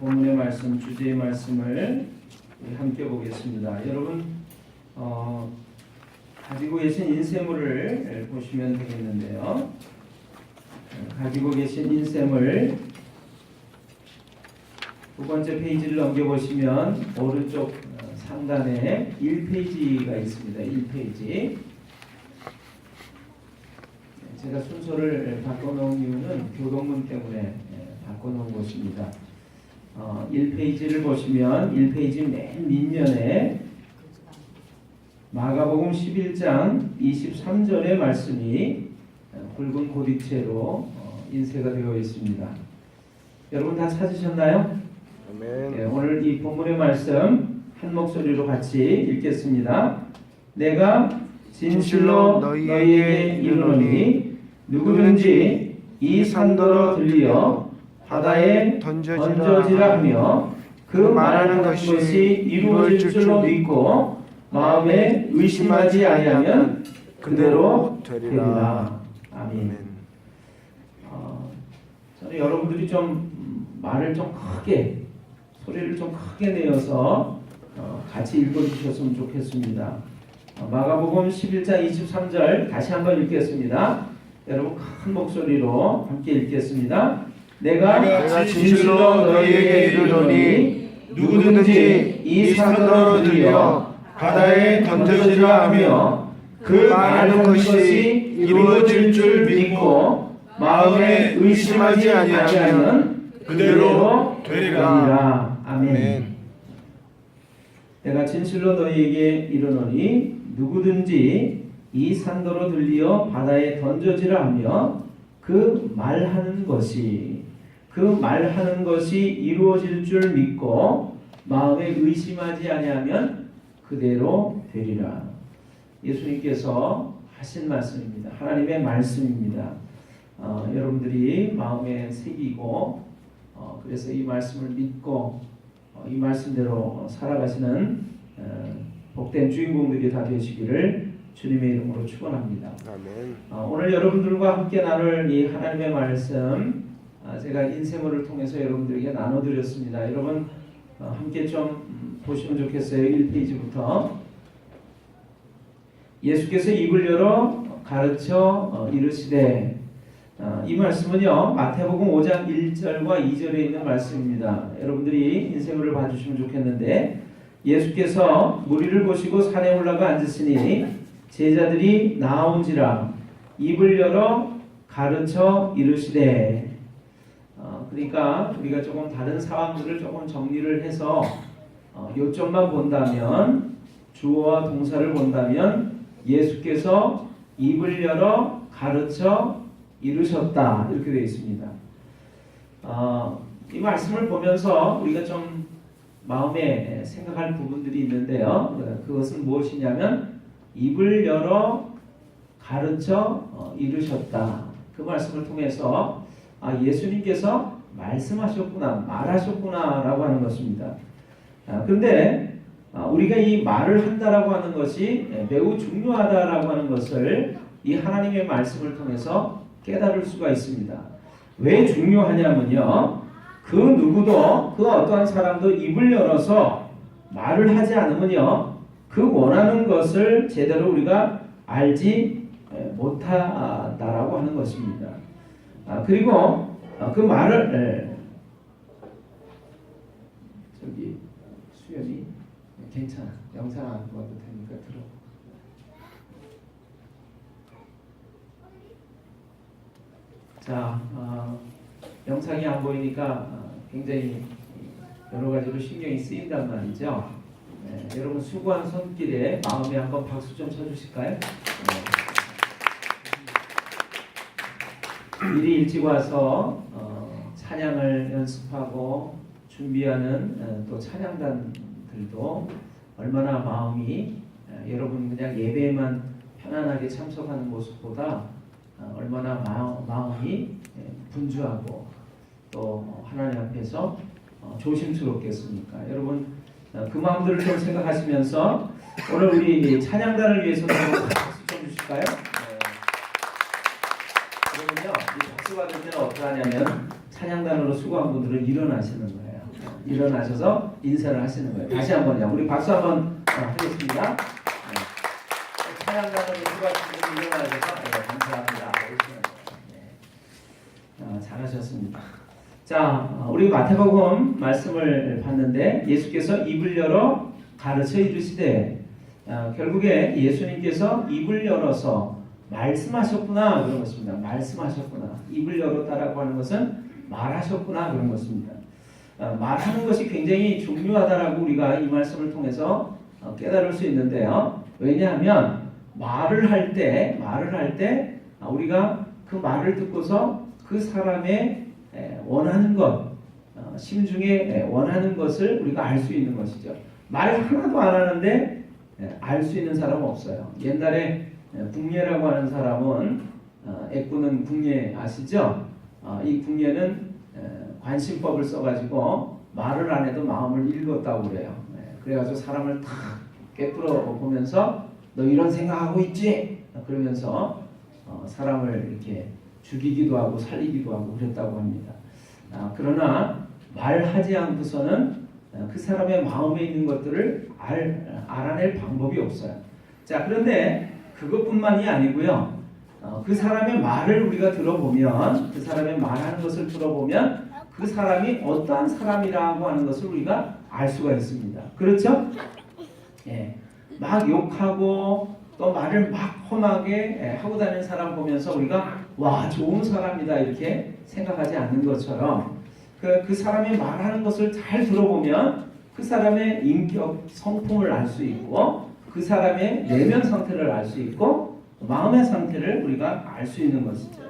본문의 말씀, 주제의 말씀을 함께 보겠습니다. 여러분 가지고 계신 인쇄물을 보시면 되겠는데요. 가지고 계신 인쇄물 두 번째 페이지를 넘겨보시면 오른쪽 상단에 1페이지가 있습니다. 1페이지. 제가 순서를 바꿔놓은 이유는 교동문 때문에 바꿔놓은 것입니다. 1페이지를 보시면 1페이지 맨 밑면에 마가복음 11장 23절의 말씀이 굵은 고딕체로 인쇄가 되어 있습니다. 여러분 다 찾으셨나요? 네, 오늘 이 본문의 말씀 한 목소리로 같이 읽겠습니다. 내가 진실로 너희에게 이르노니 누구든지 이 산더러 들리어 바다에 던져지라 하며 그 말하는 것이 이루어질 줄로 믿고 마음에 의심하지 아니하면 그대로 되리라. 아멘. 저는 여러분들이 좀 말을 좀 크게, 소리를 좀 크게 내어서 같이 읽어주셨으면 좋겠습니다. 마가복음 11장 23절 다시 한번 읽겠습니다. 여러분 큰 목소리로 함께 읽겠습니다. 내가 진실로 너희에게 이르노니 누구든지 이 산더러 들려 바다에 던져지라 하며 그 말하는 것이 이루어질 줄 믿고 마음에 의심하지 아니하면 그대로 되리라. 아멘. 내가 진실로 너희에게 이르노니 누구든지 이 산더러 들리어 바다에 던져지라 하며 그 말하는 것이 이루어질 줄 믿고 마음에 의심하지 아니하면 그대로 되리라. 예수님께서 하신 말씀입니다. 하나님의 말씀입니다. 여러분들이 마음에 새기고 그래서 이 말씀을 믿고 이 말씀대로 살아가시는 복된 주인공들이 다 되시기를 주님의 이름으로 축원합니다. 아멘. 오늘 여러분들과 함께 나눌 이 하나님의 말씀 제가 인쇄물을 통해서 여러분들에게 나눠드렸습니다. 여러분 함께 좀 보시면 좋겠어요. 1페이지부터 예수께서 입을 열어 가르쳐 이르시되 이 말씀은요 마태복음 5장 1절과 2절에 있는 말씀입니다. 여러분들이 인쇄물을 봐주시면 좋겠는데 예수께서 무리를 보시고 산에 올라가 앉으시니 제자들이 나온지라 입을 열어 가르쳐 이르시되 그러니까 우리가 조금 다른 상황들을 조금 정리를 해서 요점만 본다면 주어와 동사를 본다면 예수께서 입을 열어 가르쳐 이르셨다 이렇게 되어 있습니다. 이 말씀을 보면서 우리가 좀 마음에 생각할 부분들이 있는데요. 그것은 무엇이냐면 입을 열어 가르쳐 이르셨다. 그 말씀을 통해서 예수님께서 말씀하셨구나, 말하셨구나 라고 하는 것입니다. 그런데 우리가 이 말을 한다라고 하는 것이 매우 중요하다라고 하는 것을 이 하나님의 말씀을 통해서 깨달을 수가 있습니다. 왜 중요하냐면요. 그 누구도 그 어떠한 사람도 입을 열어서 말을 하지 않으면요. 그 원하는 것을 제대로 우리가 알지 못하다라고 하는 것입니다. 그리고 그 말을 저기 수연이 괜찮아. 영상 안 봐도 되니까 들어. 자, 영상이 안 보이니까 굉장히 여러 가지로 신경이 쓰인단 말이죠. 여러분 수고한 손길에 마음에 한번 박수 좀 쳐주실까요? 미리 일찍 와서 찬양을 연습하고 준비하는 또 찬양단들도 얼마나 마음이 여러분 그냥 예배에만 편안하게 참석하는 모습보다 얼마나 마음이 분주하고 또 하나님 앞에서 조심스럽겠습니까? 여러분 그 마음들을 좀 생각하시면서 오늘 우리 찬양단을 위해서 박수 좀 주실까요? 그러면요 이 박수 받을 때는 어떠하냐면 찬양단으로 수고한 분들은 일어나시는 거예요. 일어나셔서 인사를 하시는 거예요. 다시 한번요. 우리 박수 한번 하겠습니다. 찬양단으로 수고하시는 분이 일어나셔서 감사합니다. 잘하셨습니다. 자, 우리 마태복음 말씀을 봤는데 예수께서 입을 열어 가르쳐 이르시되 결국에 예수님께서 입을 열어서 말씀하셨구나 그런 것입니다. 말씀하셨구나. 입을 열었다라고 하는 것은 말하셨구나 그런 것입니다. 말하는 것이 굉장히 중요하다라고 우리가 이 말씀을 통해서 깨달을 수 있는데요. 왜냐하면 말을 할 때 우리가 그 말을 듣고서 그 사람의 원하는 것, 심중에 원하는 것을 우리가 알 수 있는 것이죠. 말 하나도 안 하는데 알 수 있는 사람은 없어요. 옛날에 궁예라고 하는 사람은 애꾸는 궁예 아시죠? 이 궁예는 관심법을 써가지고 말을 안 해도 마음을 읽었다고 그래요. 그래가지고 사람을 다 꿰뚫어 보면서 너 이런 생각하고 있지? 그러면서 사람을 이렇게 죽이기도 하고 살리기도 하고 그랬다고 합니다. 그러나 말하지 않고서는 그 사람의 마음에 있는 것들을 알아낼 방법이 없어요. 자, 그런데 그것뿐만이 아니고요. 그 사람의 말을 우리가 들어보면, 그 사람의 말하는 것을 들어보면 그 사람이 어떠한 사람이라고 하는 것을 우리가 알 수가 있습니다. 그렇죠? 예, 막 욕하고 또 말을 막 험하게 하고 다니는 사람 보면서 우리가 와 좋은 사람이다 이렇게 생각하지 않는 것처럼 그 사람이 말하는 것을 잘 들어보면 그 사람의 인격 성품을 알 수 있고 그 사람의 내면 상태를 알 수 있고 마음의 상태를 우리가 알 수 있는 것이죠.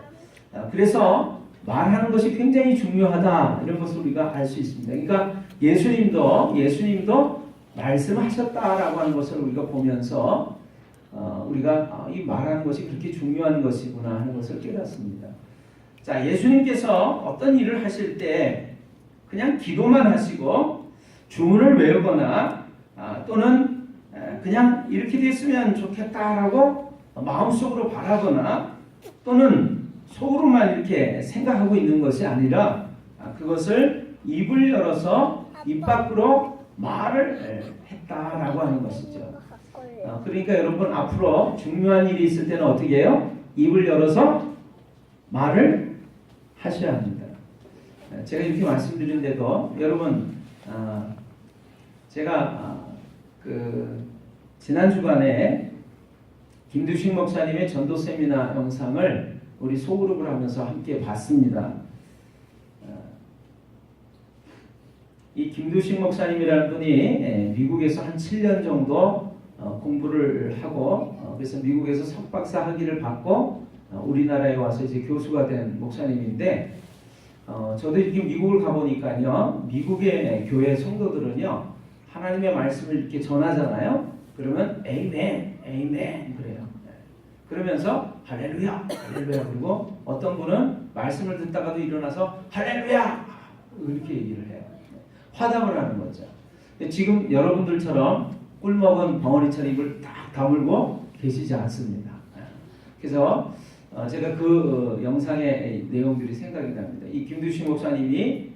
그래서 말하는 것이 굉장히 중요하다 이런 것을 우리가 알 수 있습니다. 그러니까 예수님도 말씀하셨다라고 하는 것을 우리가 보면서 우리가 이 말하는 것이 그렇게 중요한 것이구나 하는 것을 깨닫습니다. 자, 예수님께서 어떤 일을 하실 때 그냥 기도만 하시고 주문을 외우거나 또는 그냥 이렇게 됐으면 좋겠다라고 마음속으로 바라거나 또는 속으로만 이렇게 생각하고 있는 것이 아니라 그것을 입을 열어서 입 밖으로 말을 했다라고 하는 것이죠. 그러니까 여러분 앞으로 중요한 일이 있을 때는 어떻게 해요? 입을 열어서 말을 하셔야 합니다. 제가 이렇게 말씀드린데도 여러분 제가 지난 주간에 김두식 목사님의 전도 세미나 영상을 우리 소그룹을 하면서 함께 봤습니다. 이 김두식 목사님이라는 분이 미국에서 한 7년 정도 공부를 하고 그래서 미국에서 석박사 학위를 받고 우리나라에 와서 이제 교수가 된 목사님인데 저도 이렇게 미국을 가보니까요 미국의 교회 성도들은요 하나님의 말씀을 이렇게 전하잖아요. 그러면 에이멘 에이멘 그래요. 그러면서 할렐루야 할렐루야 그리고 어떤 분은 말씀을 듣다가도 일어나서 할렐루야 이렇게 얘기를 해요. 화답을 하는 거죠. 지금 여러분들처럼 꿀먹은 벙어리처럼 입을 딱 다물고 계시지 않습니다. 그래서 제가 그 영상의 내용들이 생각이 납니다. 이 김두식 목사님이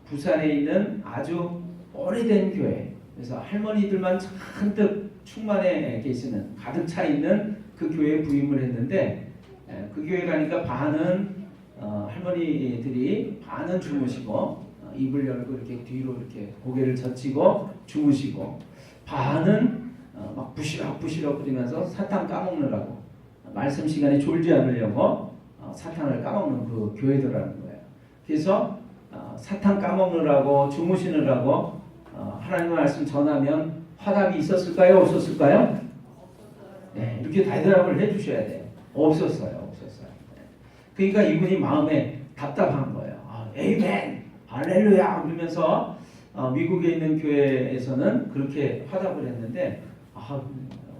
부산에 있는 아주 오래된 교회, 그래서 할머니들만 잔뜩 충만해 계시는 가득 차 있는 그 교회에 부임을 했는데 그 교회 가니까 반은 할머니들이 반은 주무시고 입을 열고 이렇게 뒤로 이렇게 고개를 젖히고 주무시고 반은 막 부시럭부시럭 그러면서 사탕 까먹느라고 말씀 시간에 졸지 않으려고 사탕을 까먹는 그 교회더라는 거예요. 그래서 사탕 까먹느라고 주무시느라고 하나님의 말씀 전하면 화답이 있었을까요? 없었을까요? 네, 이렇게 대답을 해주셔야 돼요. 없었어요. 그러니까 이분이 마음에 답답한 거예요. 에이멘 할렐루야 그러면서 미국에 있는 교회에서는 그렇게 화답을 했는데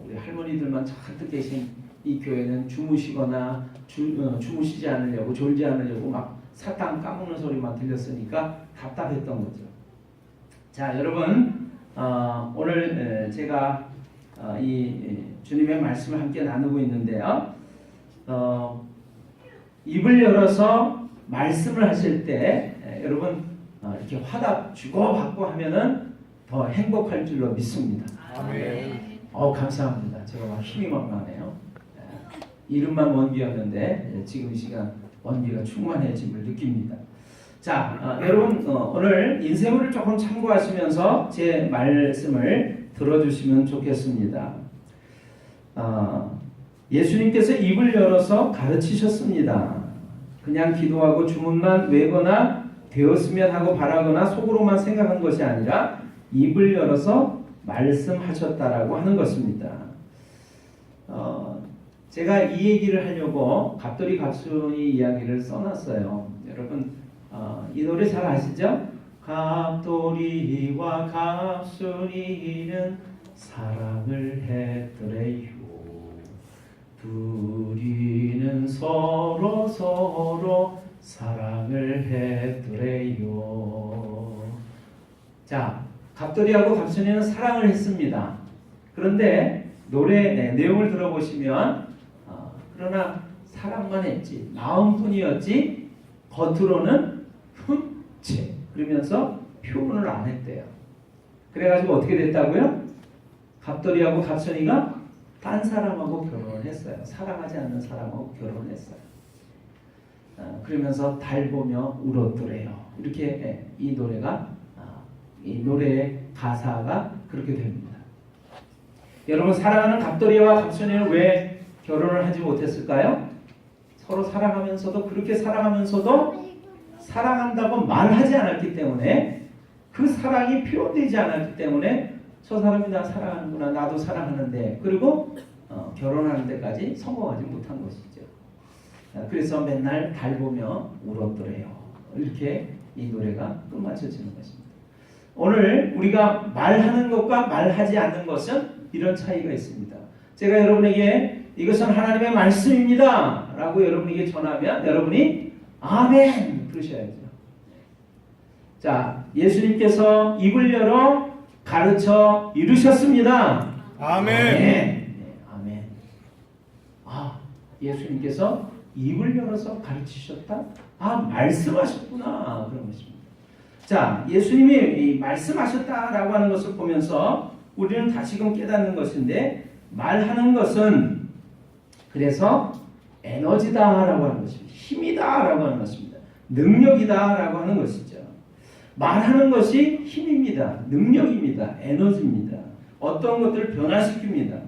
우리 할머니들만 잔뜩 계신 이 교회는 주무시거나 주무시지 않으려고 졸지 않으려고 막 사탕 까먹는 소리만 들렸으니까 답답했던 거죠. 자, 여러분 오늘 제가 이 주님의 말씀을 함께 나누고 있는데요. 입을 열어서 말씀을 하실 때 여러분 이렇게 화답 주고받고 하면은 더 행복할 줄로 믿습니다. 아멘. 감사합니다. 제가 막 힘이 막 나네요. 이름만 원기였는데 지금 이 시간 원기가 충만해짐을 느낍니다. 자, 여러분 오늘 인쇄물을 조금 참고하시면서 제 말씀을 들어주시면 좋겠습니다. 예수님께서 입을 열어서 가르치셨습니다. 그냥 기도하고 주문만 외거나 되었으면 하고 바라거나 속으로만 생각한 것이 아니라 입을 열어서 말씀하셨다라고 하는 것입니다. 제가 이 얘기를 하려고 갑돌이 갑순이 이야기를 써놨어요. 여러분 이 노래 잘 아시죠? 갑돌이와 갑순이는 사랑을 했더래요. 둘이는 서로 사랑을 했더래요. 자, 갑돌이하고 갑순이는 사랑을 했습니다. 그런데 노래 내용을 들어보시면 그러나 사랑만 했지 마음뿐이었지 겉으로는 흠채 그러면서 표현을 안 했대요. 그래가지고 어떻게 됐다고요? 갑돌이하고 갑순이가 딴 사람하고 결혼을 했어요. 사랑하지 않는 사람하고 결혼을 했어요. 그러면서 달 보며 울었더래요. 이렇게 이 노래가 이 노래의 가사가 그렇게 됩니다. 여러분 사랑하는 갑돌이와 갑순이는 왜 결혼을 하지 못했을까요? 서로 사랑하면서도 그렇게 사랑하면서도 사랑한다고 말하지 않았기 때문에 그 사랑이 표현되지 않았기 때문에 저 사람이 나 사랑하는구나 나도 사랑하는데 그리고 결혼하는 데까지 성공하지 못한 것이죠. 그래서 맨날 달 보며 울었더래요. 이렇게 이 노래가 끝마쳐지는 것입니다. 오늘 우리가 말하는 것과 말하지 않는 것은 이런 차이가 있습니다. 제가 여러분에게 이것은 하나님의 말씀입니다 라고 여러분에게 전하면 여러분이 아멘 그러셔야죠. 자, 예수님께서 입을 열어 가르쳐 이루셨습니다. 아멘. 네, 아멘. 예수님께서 입을 열어서 가르치셨다? 말씀하셨구나 그런 것입니다. 자, 예수님이 말씀하셨다라고 하는 것을 보면서 우리는 다시금 깨닫는 것인데 말하는 것은 그래서 에너지다라고 하는 것입니다. 힘이다라고 하는 것입니다. 능력이다라고 하는 것이죠. 말하는 것이 힘입니다. 능력입니다. 에너지입니다. 어떤 것들을 변화시킵니다.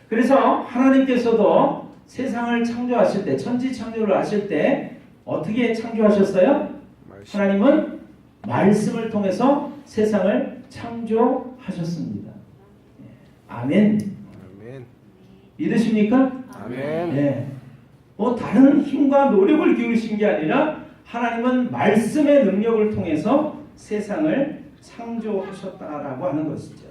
그래서 하나님께서도 세상을 창조하실 때 천지창조를 하실 때 어떻게 창조하셨어요? 하나님은 말씀을 통해서 세상을 창조하셨습니다. 아멘. 아멘. 믿으십니까? 아멘. 네. 다른 힘과 노력을 기울이신 게 아니라 하나님은 말씀의 능력을 통해서 세상을 창조하셨다라고 하는 것이죠.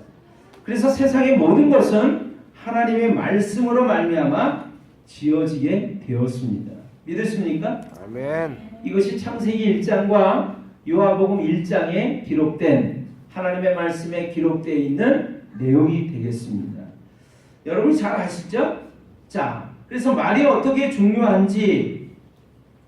그래서 세상의 모든 것은 하나님의 말씀으로 말미암아 지어지게 되었습니다. 믿으십니까? 아멘. 이것이 창세기 1장과 요한복음 1장에 기록된 하나님의 말씀에 기록되어 있는 내용이 되겠습니다. 여러분 잘 아시죠? 자, 그래서 말이 어떻게 중요한지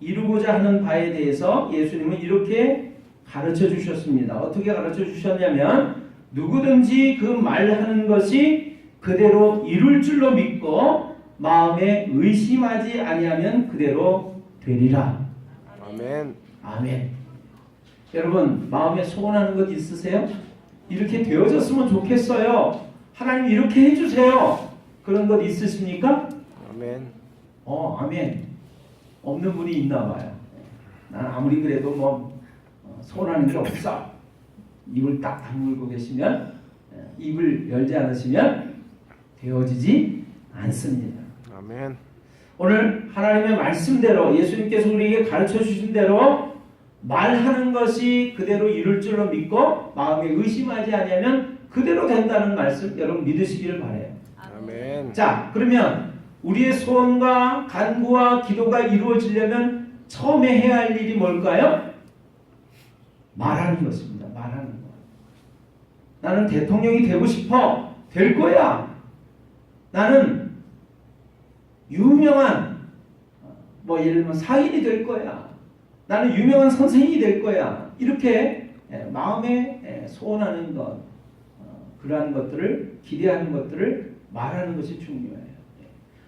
이루고자 하는 바에 대해서 예수님은 이렇게 가르쳐 주셨습니다. 어떻게 가르쳐 주셨냐면 누구든지 그 말하는 것이 그대로 이룰 줄로 믿고 마음에 의심하지 아니하면 그대로 되리라. 아멘. 아멘. 여러분 마음에 소원하는 것 있으세요? 이렇게 되어졌으면 좋겠어요. 하나님 이렇게 해주세요. 그런 것 있으십니까? 아멘. 아멘. 없는 분이 있나 봐요. 난 아무리 그래도 소원하는 게 없어. 입을 딱 다물고 계시면 입을 열지 않으시면 되어지지 않습니다. 아멘. 오늘 하나님의 말씀대로 예수님께서 우리에게 가르쳐 주신 대로 말하는 것이 그대로 이룰 줄로 믿고 마음에 의심하지 아니하면 그대로 된다는 말씀 여러분 믿으시기를 바라요. 아멘. 자, 그러면 우리의 소원과 간구와 기도가 이루어지려면 처음에 해야 할 일이 뭘까요? 말하는 것입니다. 말하는 것. 나는 대통령이 되고 싶어. 될 거야. 나는 유명한 예를 들면 사인이 될 거야. 나는 유명한 선생님이 될 거야. 이렇게 마음에 소원하는 것, 그러한 것들을 기대하는 것들을 말하는 것이 중요해요.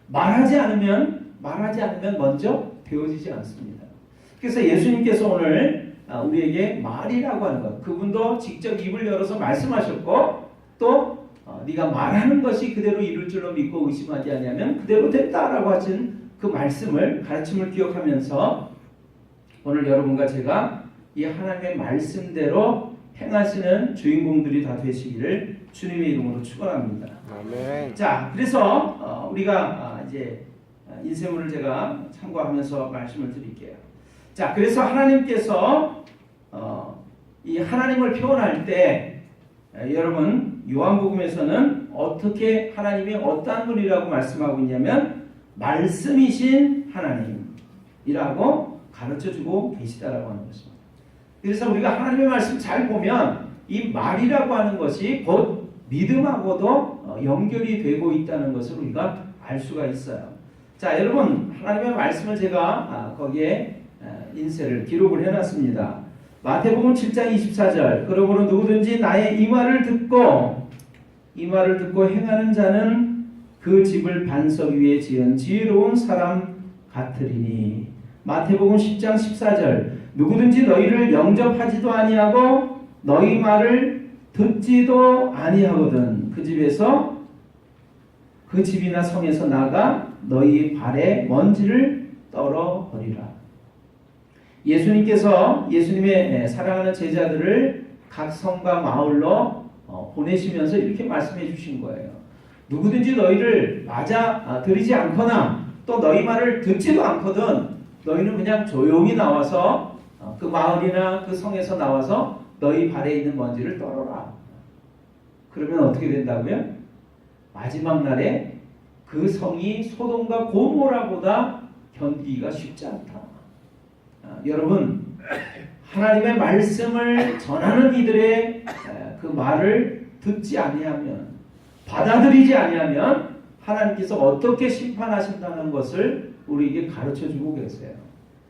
말하지 않으면 먼저 되어지지 않습니다. 그래서 예수님께서 오늘 우리에게 말이라고 하는 것, 그분도 직접 입을 열어서 말씀하셨고 또 네가 말하는 것이 그대로 이룰 줄로 믿고 의심하지 아니하면 그대로 됐다라고 하신 그 말씀을 가르침을 기억하면서 오늘 여러분과 제가 이 하나님의 말씀대로 행하시는 주인공들이 다 되시기를 주님의 이름으로 축원합니다. 아멘. 자, 그래서 우리가 이제 인쇄물을 제가 참고하면서 말씀을 드릴게요. 자, 그래서 하나님께서 이 하나님을 표현할 때 여러분 요한복음에서는 어떻게 하나님이 어떠한 분이라고 말씀하고 있냐면 말씀이신 하나님이라고 가르쳐주고 계시다라고 하는 것입니다. 그래서 우리가 하나님의 말씀 잘 보면 이 말이라고 하는 것이 곧 믿음하고도 연결이 되고 있다는 것을 우리가 알 수가 있어요. 자, 여러분 하나님의 말씀을 제가 거기에 인쇄를 기록을 해놨습니다. 마태복음 7장 24절 그러므로 누구든지 나의 이 말을 듣고 행하는 자는 그 집을 반석 위에 지은 지혜로운 사람 같으리니. 마태복음 10장 14절 누구든지 너희를 영접하지도 아니하고 너희 말을 듣지도 아니하거든 그 집에서 그 집이나 성에서 나가 너희 발에 먼지를 떨어버리라. 예수님께서 예수님의 사랑하는 제자들을 각 성과 마을로 보내시면서 이렇게 말씀해 주신 거예요. 누구든지 너희를 맞아 들이지 않거나 또 너희 말을 듣지도 않거든 너희는 그냥 조용히 나와서 그 마을이나 그 성에서 나와서 너희 발에 있는 먼지를 떨어라. 그러면 어떻게 된다고요? 마지막 날에 그 성이 소돔과 고모라보다 견디기가 쉽지 않다. 여러분 하나님의 말씀을 전하는 이들의 그 말을 듣지 아니하면 받아들이지 아니하면 하나님께서 어떻게 심판하신다는 것을 우리에게 가르쳐주고 계세요.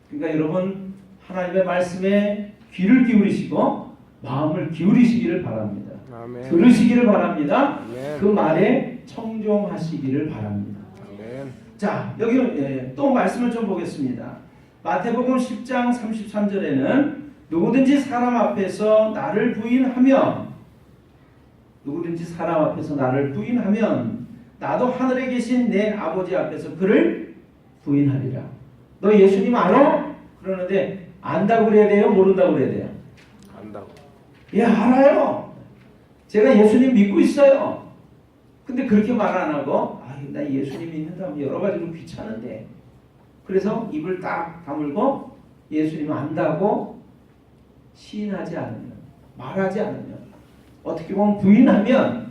그러니까 여러분 하나님의 말씀에 귀를 기울이시고 마음을 기울이시기를 바랍니다. 아멘. 들으시기를 바랍니다. 아멘. 그 말에 청종하시기를 바랍니다. 아멘. 자, 여기 또 말씀을 좀 보겠습니다. 마태복음 10장 33절에는 누구든지 사람 앞에서 나를 부인하면 나도 하늘에 계신 내 아버지 앞에서 그를 부인하리라. 너 예수님 알아? 그러는데 안다고 그래야 돼요? 모른다고 그래야 돼요? 안다고. 예, 알아요. 제가 예수님 믿고 있어요. 근데 그렇게 말 안 하고 나 예수님 믿는다면 여러 가지로 귀찮은데 그래서 입을 딱 다물고 예수님 안다고 시인하지 않으면 말하지 않으면 어떻게 보면 부인하면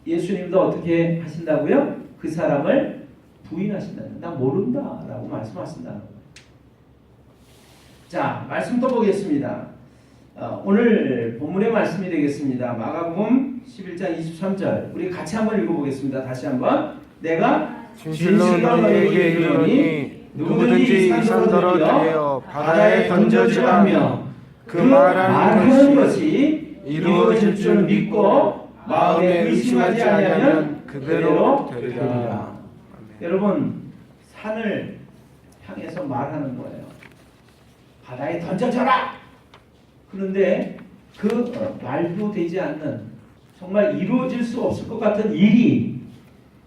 예수님도 어떻게 하신다고요? 그 사람을 부인하신다는 나 모른다라고 말씀하신다는 거예요. 자, 말씀 또 보겠습니다. 오늘 본문의 말씀이 되겠습니다. 마가복음 11장 23절 우리 같이 한번 읽어보겠습니다. 다시 한번 내가 진실로 너희에게 이르노니 누구든지 이 산더러 들여 바다에 던져지라 하며 그 말하는 것이 이루어질 줄 믿고 마음에 의심하지 아니하면 그대로 되리라. 여러분 산을 향해서 말하는 거예요. 바다에 던져져라. 그런데 그 말도 되지 않는 정말 이루어질 수 없을 것 같은 일이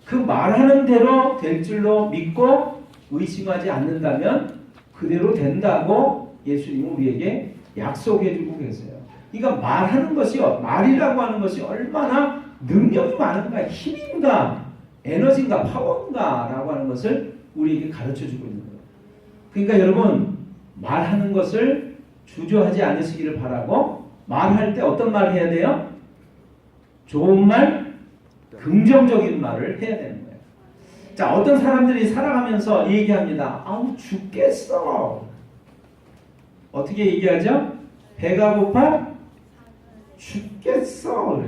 그 말하는 대로 될 줄로 믿고 의심하지 않는다면 그대로 된다고 예수님은 우리에게 약속해주고 계세요. 그러니까 말하는 것이 말이라고 하는 것이 얼마나 능력이 많은가, 힘인가, 에너지인가, 파워인가라고 하는 것을 우리에게 가르쳐주고 있는 거예요. 그러니까 여러분 말하는 것을 주저하지 않으시기를 바라고 말할 때 어떤 말을 해야 돼요? 좋은 말, 긍정적인 말을 해야 되는 거예요. 자, 어떤 사람들이 살아가면서 얘기합니다. 아우 죽겠어. 어떻게 얘기하죠? 배가 고파? 죽겠어.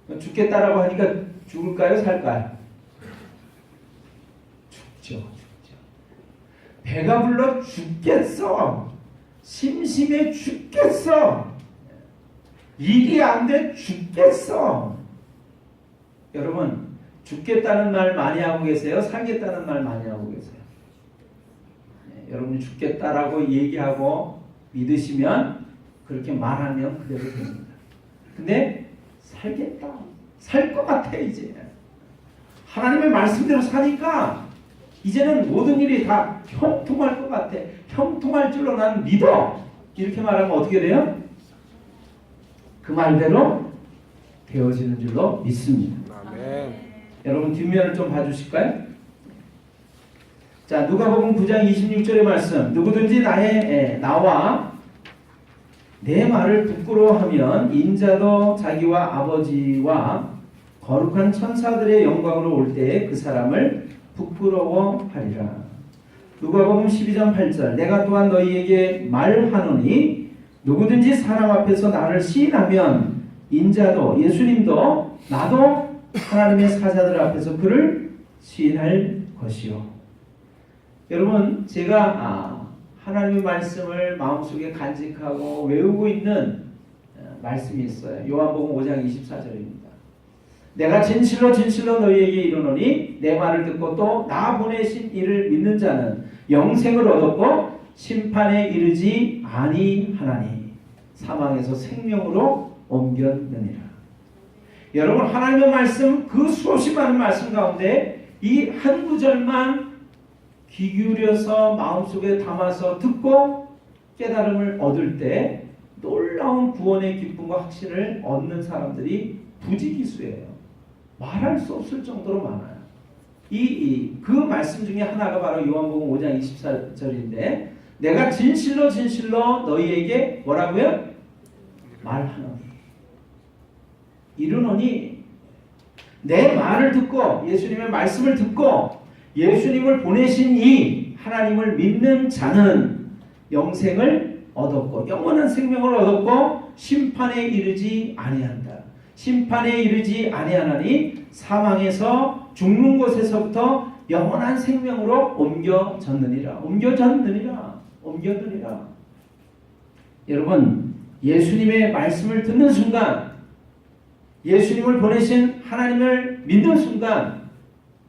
그래. 죽겠다라고 하니까 죽을까요? 살까요? 죽죠. 배가 불러 죽겠어. 심심해 죽겠어. 일이 안 돼 죽겠어. 여러분, 죽겠다는 말 많이 하고 계세요? 살겠다는 말 많이 하고 계세요? 네, 여러분이 죽겠다라고 얘기하고 믿으시면 그렇게 말하면 그대로 됩니다. 근데 살겠다. 살 것 같아 이제. 하나님의 말씀대로 사니까 이제는 모든 일이 다 형통할 것 같아. 형통할 줄로 난 믿어. 이렇게 말하면 어떻게 돼요? 그 말대로 되어지는 줄로 믿습니다. 아멘. 여러분 뒷면을 좀 봐주실까요? 자, 누가복음 9장 26절의 말씀. 누구든지 나와 내 말을 부끄러워하면 인자도 자기와 아버지와 거룩한 천사들의 영광으로 올 때에 그 사람을 부끄러워하리라. 누가복음 12장 8절. 내가 또한 너희에게 말하노니 누구든지 사람 앞에서 나를 시인하면 인자도 예수님도 나도 하나님의 사자들 앞에서 그를 시인할 것이요. 여러분, 제가 하나님의 말씀을 마음속에 간직하고 외우고 있는 말씀이 있어요. 요한복음 5장 24절입니다. 내가 진실로 진실로 너희에게 이르노니 내 말을 듣고 또 나 보내신 이를 믿는 자는 영생을 얻었고 심판에 이르지 아니하나니 사망에서 생명으로 옮겼느니라. 여러분, 하나님의 말씀, 그 수없이 많은 말씀 가운데 이 한 구절만 귀 기울여서 마음속에 담아서 듣고 깨달음을 얻을 때 놀라운 구원의 기쁨과 확신을 얻는 사람들이 부지기수예요. 말할 수 없을 정도로 많아요. 그 말씀 중에 하나가 바로 요한복음 5장 24절인데 내가 진실로 진실로 너희에게 뭐라고요? 말하노니 이르노니 내 말을 듣고 예수님의 말씀을 듣고 예수님을 보내신 이 하나님을 믿는 자는 영생을 얻었고 영원한 생명을 얻었고 심판에 이르지 아니한다. 심판에 이르지 아니하나니 사망에서 죽는 곳에서부터 영원한 생명으로 옮겨졌느니라. 옮겨졌느니라. 여러분, 예수님의 말씀을 듣는 순간, 예수님을 보내신 하나님을 믿는 순간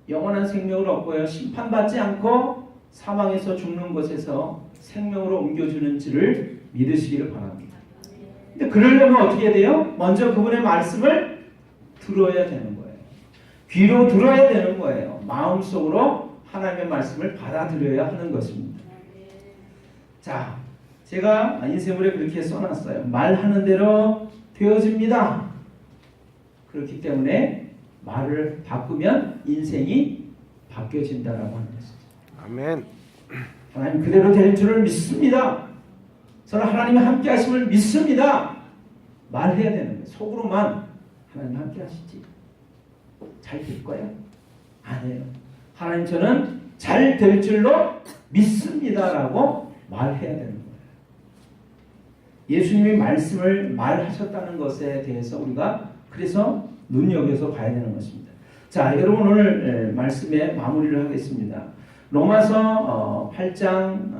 영원한 생명을 얻고요. 심판받지 않고 사망에서 죽는 곳에서 생명으로 옮겨주는지를 믿으시기를 바랍니다. 근데 그러려면 어떻게 해야 돼요? 먼저 그분의 말씀을 들어야 되는 거예요. 귀로 들어야 되는 거예요. 마음속으로 하나님의 말씀을 받아들여야 하는 것입니다. 자, 제가 인쇄물에 그렇게 써놨어요. 말하는 대로 되어집니다. 그렇기 때문에 말을 바꾸면 인생이 바뀌어진다라고 하는 것입니다. 아멘. 하나님 그대로 될 줄을 믿습니다. 저는 하나님의 함께 하심을 믿습니다. 말해야 되는 거예요. 속으로만 하나님 함께 하시지. 잘 될 거야? 아니에요. 하나님 저는 잘 될 줄로 믿습니다라고 말해야 되는 거예요. 예수님이 말씀을 말하셨다는 것에 대해서 우리가 그래서 눈여겨서 봐야 되는 것입니다. 자, 여러분 오늘 말씀의 마무리를 하겠습니다. 로마서 8장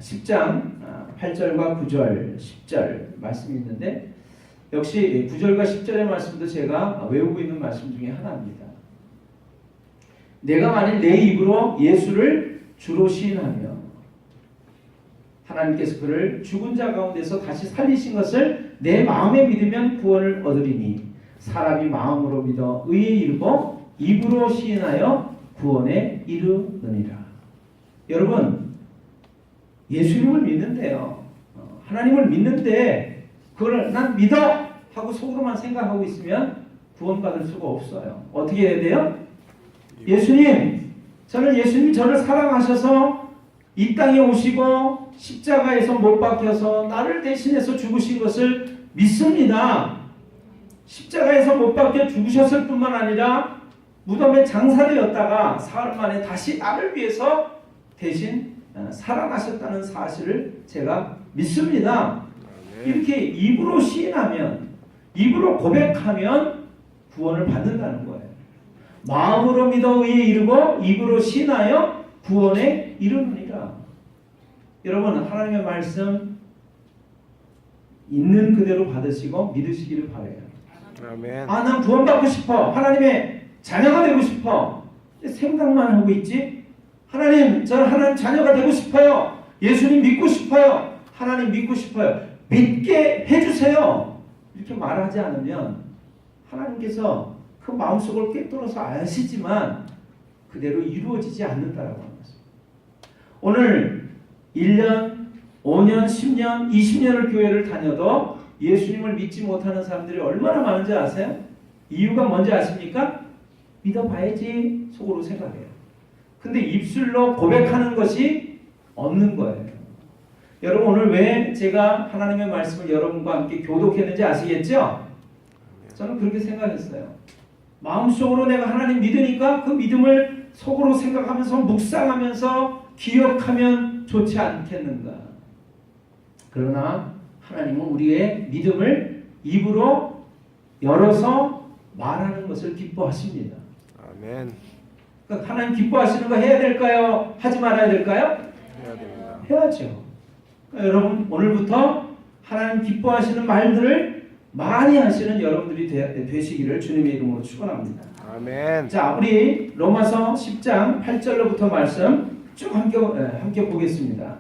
10장 8절과 9절 10절 말씀이 있는데 역시 9절과 10절의 말씀도 제가 외우고 있는 말씀 중에 하나입니다. 내가 만일 내 입으로 예수를 주로 시인하며 하나님께서 그를 죽은 자 가운데서 다시 살리신 것을 내 마음에 믿으면 구원을 얻으리니 사람이 마음으로 믿어 의에 이르고 입으로 시인하여 구원에 이르느니라. 여러분, 예수님을 믿는데요. 하나님을 믿는데 그걸 난 믿어 하고 속으로만 생각하고 있으면 구원받을 수가 없어요. 어떻게 해야 돼요? 예수님, 저는 예수님이 저를 사랑하셔서 이 땅에 오시고 십자가에서 못 박혀서 나를 대신해서 죽으신 것을 믿습니다. 십자가에서 못 박혀 죽으셨을 뿐만 아니라 무덤에 장사되었다가 사흘 만에 다시 나를 위해서 대신 살아나셨다는 사실을 제가 믿습니다. 이렇게 입으로 시인하면, 입으로 고백하면 구원을 받는다는 거예요. 마음으로 믿어 의에 이르고 입으로 시인하여 구원에 이르느니라. 여러분, 하나님의 말씀 있는 그대로 받으시고 믿으시기를 바라요. 아멘. 아, 난 구원받고 싶어. 하나님의 자녀가 되고 싶어. 생각만 하고 있지? 하나님, 저는 하나님 자녀가 되고 싶어요. 예수님 믿고 싶어요. 하나님 믿고 싶어요. 믿게 해주세요. 이렇게 말하지 않으면 하나님께서 그 마음속을 꿰뚫어서 아시지만 그대로 이루어지지 않는다라고 하는 것입니다. 오늘 1년, 5년, 10년, 20년을 교회를 다녀도 예수님을 믿지 못하는 사람들이 얼마나 많은지 아세요? 이유가 뭔지 아십니까? 믿어봐야지 속으로 생각해요. 근데 입술로 고백하는 것이 없는 거예요. 여러분, 오늘 왜 제가 하나님의 말씀을 여러분과 함께 교독했는지 아시겠죠? 저는 그렇게 생각했어요. 마음속으로 내가 하나님 믿으니까 그 믿음을 속으로 생각하면서 묵상하면서 기억하면 좋지 않겠는가. 그러나 하나님은 우리의 믿음을 입으로 열어서 말하는 것을 기뻐하십니다. 아멘. 그러니까 하나님 기뻐하시는 거 해야 될까요? 하지 말아야 될까요? 해야 됩니다. 해야죠. 그러니까 여러분, 오늘부터 하나님 기뻐하시는 말들을 많이 하시는 여러분들이 되시기를 주님의 이름으로 축원합니다. 아멘. 자, 우리 로마서 10장 8절로부터 말씀 쭉 함께 보겠습니다.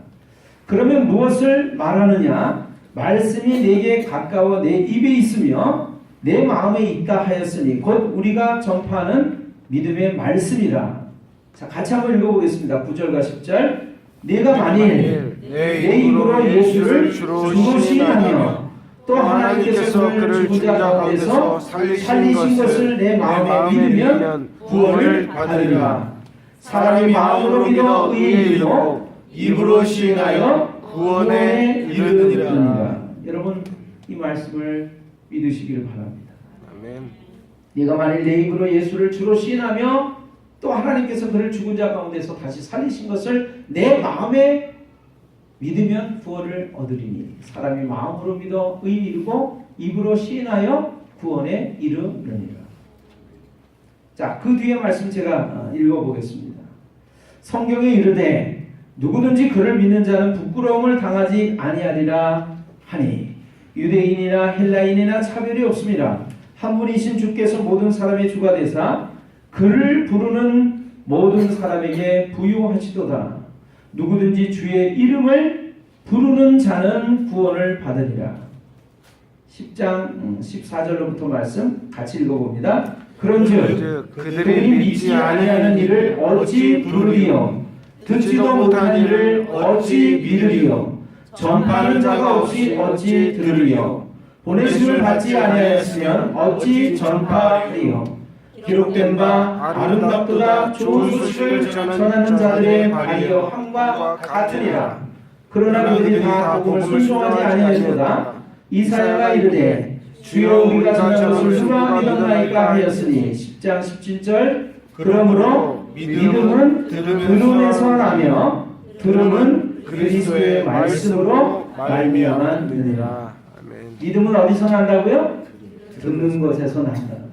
그러면 무엇을 말하느냐? 말씀이 내게 가까워 내 입에 있으며 내 마음에 있다 하였으니 곧 우리가 전파하는 믿음의 말씀이라. 자, 같이 한번 읽어보겠습니다. 9절과 10절. 내가 만일 내 입으로 예수를 주로 시인하며 또 하나님께서 그를 죽은 자 가운데서 살리신 것을 내 마음에 믿으면 구원을 받으리라. 사람이 마음으로 믿어 의에 이르고 입으로 시인하여 구원에 이르느니라. 여러분, 이 말씀을 믿으시기를 바랍니다. 아멘. 네가 만일 내 입으로 예수를 주로 시인하며 또 하나님께서 그를 죽은 자 가운데서 다시 살리신 것을 내 마음에 믿으면 구원을 얻으리니 사람이 마음으로 믿어 의에 이르고 입으로 시인하여 구원에 이르느니라. 자, 그 뒤에 말씀 제가 읽어보겠습니다. 성경에 이르되 누구든지 그를 믿는 자는 부끄러움을 당하지 아니하리라 하니 유대인이나 헬라인이나 차별이 없음이라. 한 분이신 주께서 모든 사람의 주가 되사 그를 부르는 모든 사람에게 부유하시도다. 누구든지 주의 이름을 부르는 자는 구원을 받으리라. 10장 14절로부터 말씀 같이 읽어봅니다. 그런즉 그들이 믿지 아니하는 이를 어찌 부르리요? 듣지도 못한 이를 어찌 믿으리요? 전파하는 자가 없이 어찌 들으리요? 보내심을 받지 아니하였으면 어찌 전파하리요? 기록된 바 아름답도다 좋은 소식을 전하는 자들의 발이여 함과 같으리라. 그러나 그들이 다 복음을 순종하지 아니하리로다. 이사야가 이르되 주여 우리가 전한 것을 누가 믿었나이까 하였으니 10장 17절. 그러므로 믿음은 들음에서 나며 들음은 그리스도의 말씀으로 말미암았느니라. 믿음은 어디서 난다고요? 듣는 것에서 난다는 거예요.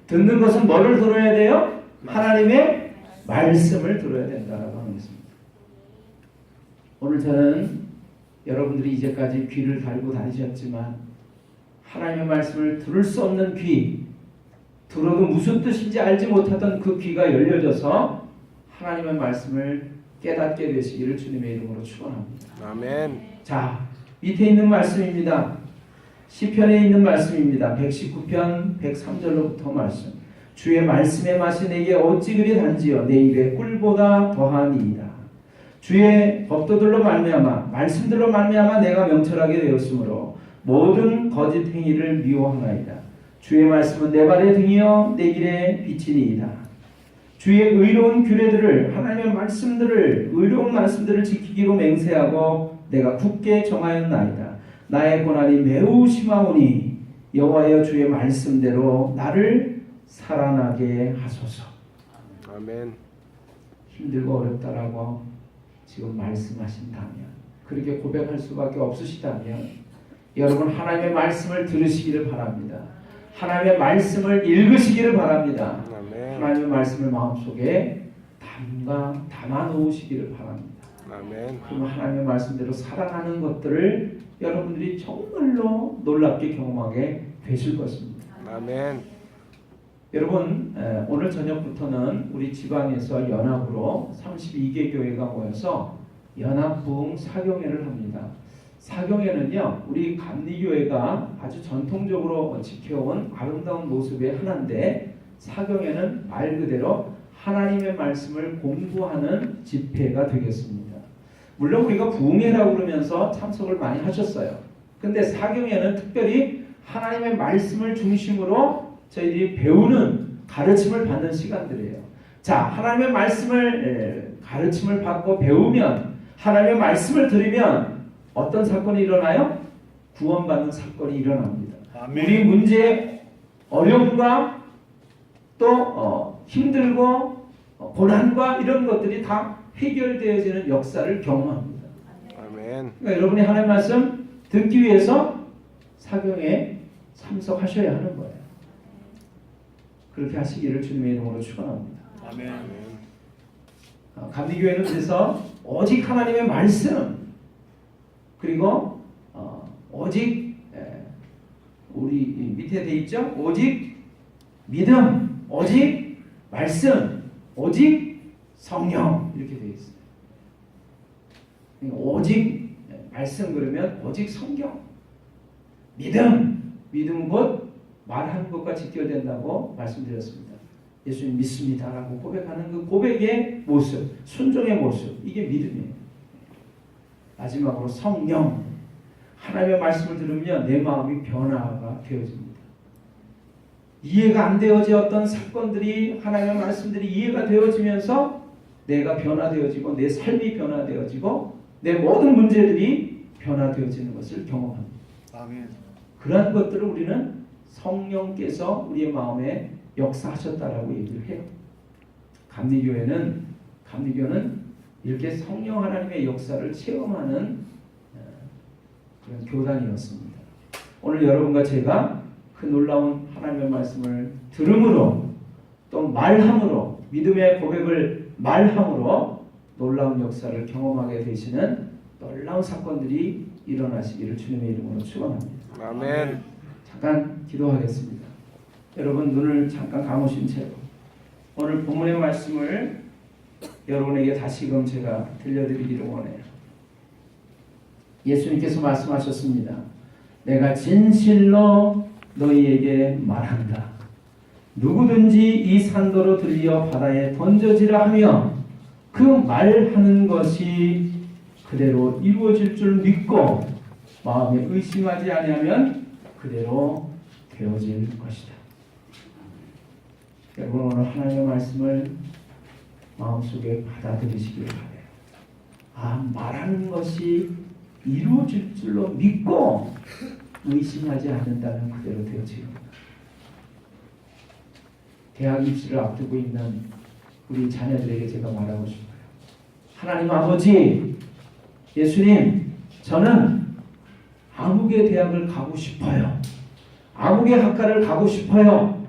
듣는 것은 뭐를 들어야 돼요? 하나님의 말씀을 들어야 된다라고 하는 것입니다. 오늘 저는 여러분들이 이제까지 귀를 달고 다니셨지만 하나님의 말씀을 들을 수 없는 귀, 들어도 무슨 뜻인지 알지 못하던 그 귀가 열려져서 하나님의 말씀을 깨닫게 되시기를 주님의 이름으로 축원합니다. 아멘. 자, 밑에 있는 말씀입니다. 시편에 있는 말씀입니다. 119편 103절로부터 말씀. 주의 말씀의 맛이 내게 어찌 그리 단지요 내 입에 꿀보다 더하니이다. 주의 법도들로 말미암아 말씀들로 말미암아 내가 명철하게 되었으므로 모든 거짓 행위를 미워하나이다. 주의 말씀은 내 발의 등이요 내 길의 빛이니이다. 주의 의로운 규례들을 하나님의 말씀들을 의로운 말씀들을 지키기로 맹세하고 내가 굳게 정하였나이다. 나의 고난이 매우 심하오니 여호와여 주의 말씀대로 나를 살아나게 하소서. 아멘. 힘들고 어렵다라고 지금 말씀하신다면, 그렇게 고백할 수밖에 없으시다면 여러분 하나님의 말씀을 들으시기를 바랍니다. 하나님의 말씀을 읽으시기를 바랍니다. 아멘. 하나님의 말씀을 마음속에 담아 놓으시기를 바랍니다. 아멘. 그리고 하나님의 말씀대로 살아가는 것들을 여러분들이 정말로 놀랍게 경험하게 되실 것입니다. 아멘. 여러분 오늘 저녁부터는 우리 지방에서 연합으로 32개 교회가 모여서 연합부흥 사경회를 합니다. 사경회는요 우리 감리교회가 아주 전통적으로 지켜온 아름다운 모습의 하나인데, 사경회는 말 그대로 하나님의 말씀을 공부하는 집회가 되겠습니다. 물론 우리가 부흥회라고 그러면서 참석을 많이 하셨어요. 근데 사경회는 특별히 하나님의 말씀을 중심으로 저희들이 배우는, 가르침을 받는 시간들이에요. 자, 하나님의 말씀을 가르침을 받고 배우면, 하나님의 말씀을 들으면 어떤 사건이 일어나요? 구원받는 사건이 일어납니다. 아멘. 우리 문제의 어려움과 또 힘들고 고난과 이런 것들이 다 해결되어지는 역사를 경험합니다. 아멘. 그러니까 여러분이 하나님의 말씀 듣기 위해서 사경에 참석하셔야 하는 거예요. 그렇게 하시기를 주님의 이름으로 축원합니다. 아멘. 감리교회는 그래서 오직 하나님의 말씀, 그리고 오직 우리 밑에 돼 있죠. 오직 믿음, 오직 말씀, 오직 성령, 이렇게 되어 있어요. 그러니까 오직 말씀 그러면 오직 성경, 믿음 곧 말하는 것과 직결된다고 말씀드렸습니다. 예수님 믿습니다라고 고백하는 그 고백의 모습, 순종의 모습, 이게 믿음이에요. 마지막으로 성령, 하나님의 말씀을 들으면 내 마음이 변화가 되어집니다. 이해가 안 되어졌던 사건들이, 하나님의 말씀들이 이해가 되어지면서 내가 변화되어지고 내 삶이 변화되어지고 내 모든 문제들이 변화되어지는 것을 경험합니다. 아멘. 그러한 것들을 우리는 성령께서 우리의 마음에 역사하셨다라고 얘기를 해요. 감리교회는 이렇게 성령 하나님의 역사를 체험하는 그런 교단이었습니다. 오늘 여러분과 제가 그 놀라운 하나님의 말씀을 들음으로 또 말함으로, 믿음의 고백을 말함으로 놀라운 역사를 경험하게 되시는 놀라운 사건들이 일어나시기를 주님의 이름으로 축원합니다. 아멘. 잠깐 기도하겠습니다. 여러분 눈을 잠깐 감으신 채로 오늘 본문의 말씀을 여러분에게 다시금 제가 들려드리기를 원해요. 예수님께서 말씀하셨습니다. 내가 진실로 너희에게 말한다. 누구든지 이 산도로 들려 바다에 던져지라 하며 그 말하는 것이 그대로 이루어질 줄 믿고 마음에 의심하지 아니하면 그대로 되어질 것이다. 여러분 오늘 하나님의 말씀을 마음속에 받아들이시길 바라요. 말하는 것이 이루어질 줄로 믿고 의심하지 않는다면 그대로 되어집니다. 대학 입시를 앞두고 있는 우리 자녀들에게 제가 말하고 싶어요. 하나님 아버지, 예수님, 저는 아무개 대학을 가고 싶어요. 아무개 학과를 가고 싶어요.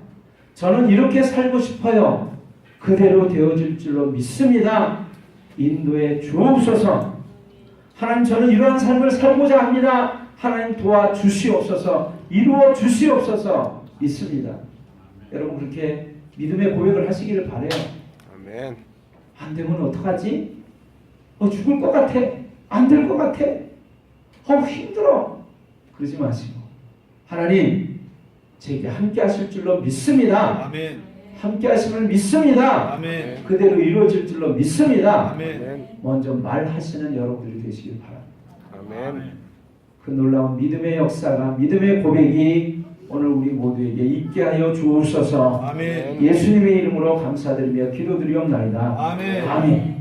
저는 이렇게 살고 싶어요. 그대로 되어질 줄로 믿습니다. 인도해 주옵소서. 하나님, 저는 이러한 삶을 살고자 합니다. 하나님 도와주시옵소서. 이루어 주시옵소서. 믿습니다. 여러분 그렇게 믿음의 고백을 하시기를 바라요. 아멘. 안 되면 어떡하지? 죽을 것 같아. 안 될 것 같아. 힘들어. 그러지 마시고 하나님, 제게 함께 하실 줄로 믿습니다. 아멘. 함께 하심을 믿습니다. 아멘. 그대로 이루어질 줄로 믿습니다. 아멘. 먼저 말하시는 여러분들이 되시길 바랍니다. 아멘. 그 놀라운 믿음의 역사가, 믿음의 고백이 오늘 우리 모두에게 있게 하여 주옵소서. 아멘. 예수님의 이름으로 감사드리며 기도드리옵나이다. 아멘. 아멘.